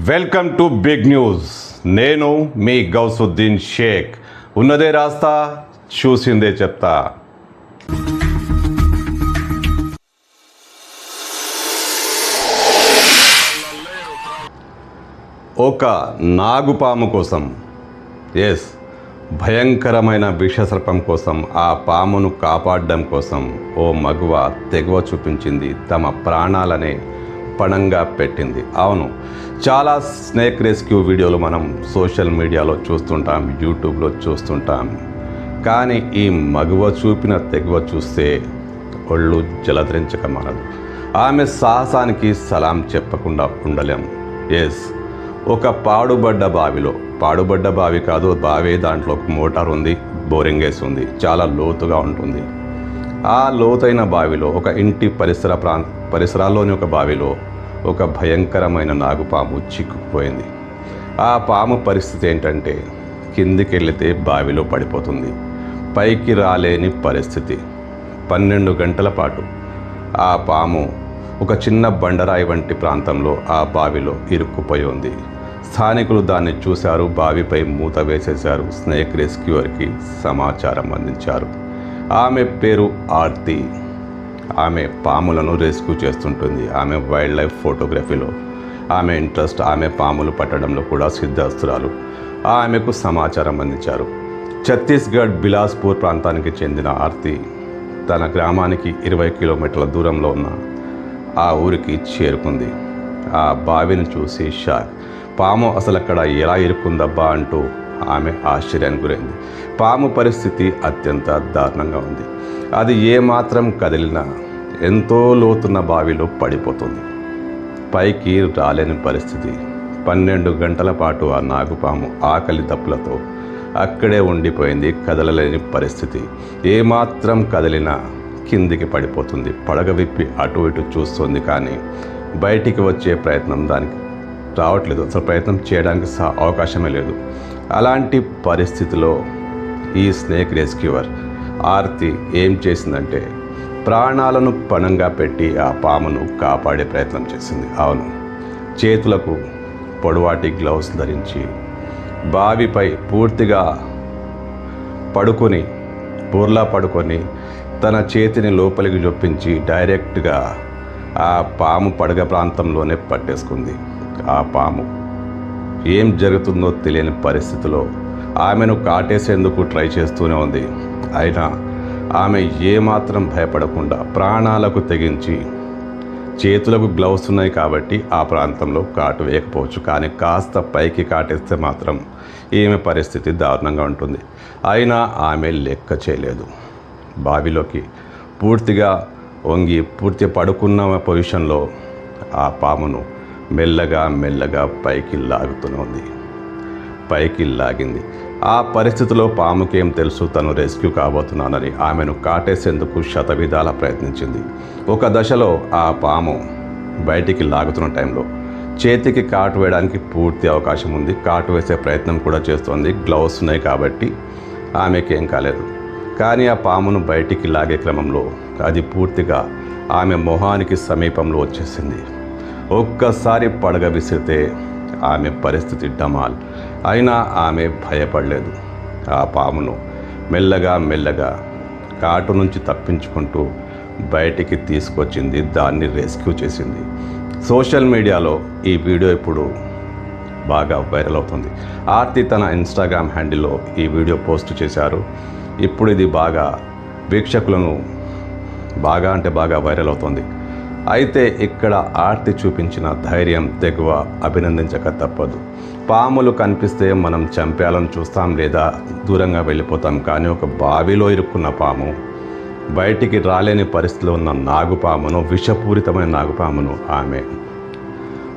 Welcome to big news. నేను మీ గౌసుద్దీన్ షేక్. ఉన్నదే రాస్తా, చూసిందే చెప్తా. ఒక నాగుపాము కోసం, భయంకరమైన విషసర్పం కోసం, ఆ పామును కాపాడడం కోసం ఓ మగువ తెగువ చూపించింది. తమ ప్రాణాలనే పణంగా పెట్టింది. అవును, చాలా స్నేక్ రెస్క్యూ వీడియోలు మనం సోషల్ మీడియాలో చూస్తుంటాం, యూట్యూబ్లో చూస్తుంటాం. కానీ ఈ మగువ చూపిన తెగువ చూస్తే ఒళ్ళు జలధరించక మానదు. ఆమె సాహసానికి సలాం చెప్పకుండా ఉండలేం. ఒక పాడుబడ్డ బావి కాదు, బావి దాంట్లో మోటార్ ఉంది, బోరింగ్ వేసి ఉంది, చాలా లోతుగా ఉంటుంది. ఆ లోతైన బావిలో ఒక ఇంటి పరిసరాల్లోని ఒక బావిలో ఒక భయంకరమైన నాగుపాము చిక్కుకుపోయింది. ఆ పాము పరిస్థితి ఏంటంటే, కిందికి వెళితే బావిలో పడిపోతుంది, పైకి రాలేని పరిస్థితి. 12 గంటల పాటు ఆ పాము ఒక చిన్న బండరాయి వంటి ప్రాంతంలో ఆ బావిలో ఇరుక్కుపోయి ఉంది. స్థానికులు దాన్ని చూశారు, బావిపై మూత వేసేశారు. స్నేక్ రెస్క్యూవర్కి సమాచారం అందించారు. ఆమె పేరు ఆర్తి. ఆమె పాములను రెస్క్యూ చేస్తుంటుంది. ఆమె వైల్డ్ లైఫ్ ఫోటోగ్రఫీలో ఆమె ఇంట్రెస్ట్, ఆమె పాములు పట్టడంలో కూడా సిద్ధస్తురాలు. ఆమెకు సమాచారం అందించారు. ఛత్తీస్గఢ్ బిలాస్పూర్ ప్రాంతానికి చెందిన ఆర్తి తన గ్రామానికి 20 కిలోమీటర్ల దూరంలో ఉన్న ఆ ఊరికి చేరుకుంది. ఆ బావిని చూసి షాక్. పాము అసలు అక్కడ ఎలా ఇరుక్కుందబ్బా అంటూ ఆమె ఆశ్చర్యానికి గురైంది. పాము పరిస్థితి అత్యంత దారుణంగా ఉంది. అది ఏమాత్రం కదిలినా ఎంతో లోతున్న బావిలో పడిపోతుంది, పైకి రాలేని పరిస్థితి. 12 గంటల పాటు ఆ నాగుపాము ఆకలి దప్పులతో అక్కడే ఉండిపోయింది, కదలలేని పరిస్థితి. ఏమాత్రం కదిలినా కిందికి పడిపోతుంది. పడగ విప్పి అటు ఇటు చూస్తుంది, కానీ బయటికి వచ్చే ప్రయత్నం దానికి రావట్లేదు. అసలు ప్రయత్నం చేయడానికి అవకాశమే లేదు. అలాంటి పరిస్థితిలో ఈ స్నేక్ రెస్క్యూవర్ ఆర్తి ఏం చేసిందంటే, ప్రాణాలను పణంగా పెట్టి ఆ పామును కాపాడే ప్రయత్నం చేసింది. అవును, చేతులకు పొడవాటి గ్లౌస్ ధరించి బావిపై పూర్తిగా బోర్లా పడుకొని తన చేతిని లోపలికి జొప్పించి డైరెక్ట్గా ఆ పాము పడగ ప్రాంతంలోనే పట్టేసుకుంది. ఆ పాము ఏం జరుగుతుందో తెలియని పరిస్థితిలో ఆమెను కాటేసేందుకు ట్రై చేస్తూనే ఉంది. అయినా ఆమె ఏమాత్రం భయపడకుండా ప్రాణాలకు తెగించి, చేతులకు గ్లౌస్ ఉన్నాయి కాబట్టి ఆ ప్రాంతంలో కాటు వేయకపోవచ్చు, కానీ కాస్త పైకి కాటేస్తే మాత్రం ఈమె పరిస్థితి దారుణంగా ఉంటుంది. అయినా ఆమె లెక్క చేయలేదు. బావిలోకి పూర్తిగా వంగి పడుకున్న పొజిషన్లో ఆ పామును మెల్లగా పైకి లాగింది. ఆ పరిస్థితిలో పాముకేం తెలుసు తను రెస్క్యూ కాబోతున్నానని. ఆమెను కాటేసేందుకు శతవిధాల ప్రయత్నించింది. ఒక దశలో ఆ పాము బయటికి లాగుతున్న టైంలో చేతికి కాటు వేయడానికి పూర్తి అవకాశం ఉంది. కాటు వేసే ప్రయత్నం కూడా చేస్తోంది. గ్లౌస్ ఉన్నాయి కాబట్టి ఆమెకేం కాలేదు. కానీ ఆ పామును బయటికి లాగే క్రమంలో అది పూర్తిగా ఆమె మొహానికి సమీపంలో వచ్చేసింది. ఒక్కసారి పడగ విసిరితే ఆమె పరిస్థితి డమాల్. అయినా ఆమె భయపడలేదు. ఆ పామును మెల్లగా కాటు నుంచి తప్పించుకుంటూ బయటికి తీసుకొచ్చింది, దాన్ని రెస్క్యూ చేసింది. సోషల్ మీడియాలో ఈ వీడియో ఇప్పుడు బాగా వైరల్ అవుతుంది. ఆర్తి తన ఇన్స్టాగ్రామ్ హ్యాండిల్లో ఈ వీడియో పోస్ట్ చేశారు. ఇప్పుడు ఇది వీక్షకులను బాగా వైరల్ అవుతుంది. అయితే ఇక్కడ ఆర్తి చూపించిన ధైర్యం, తెగువ అభినందించక తప్పదు. పాములు కనిపిస్తే మనం చంపేయాలని చూస్తాం లేదా దూరంగా వెళ్ళిపోతాం, కానీ ఒక బావిలో ఇరుక్కున్న పాము, బయటికి రాలేని పరిస్థితిలో ఉన్న నాగుపామును, విషపూరితమైన నాగుపామును ఆమె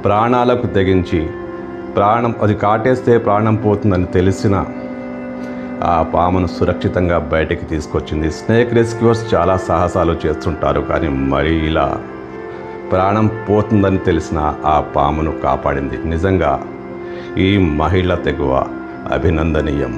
ప్రాణాలకు తెగించి, అది కాటేస్తే ప్రాణం పోతుందని తెలిసిన ఆ పామును సురక్షితంగా బయటికి తీసుకొచ్చింది. స్నేక్ రెస్క్యూవర్స్ చాలా సాహసాలు చేస్తుంటారు, కానీ మరి ఇలా ప్రాణం పోతుందని తెలిసిన ఆ పామును కాపాడింది. నిజంగా ఈ మహిళ తెగువ అభినందనీయం.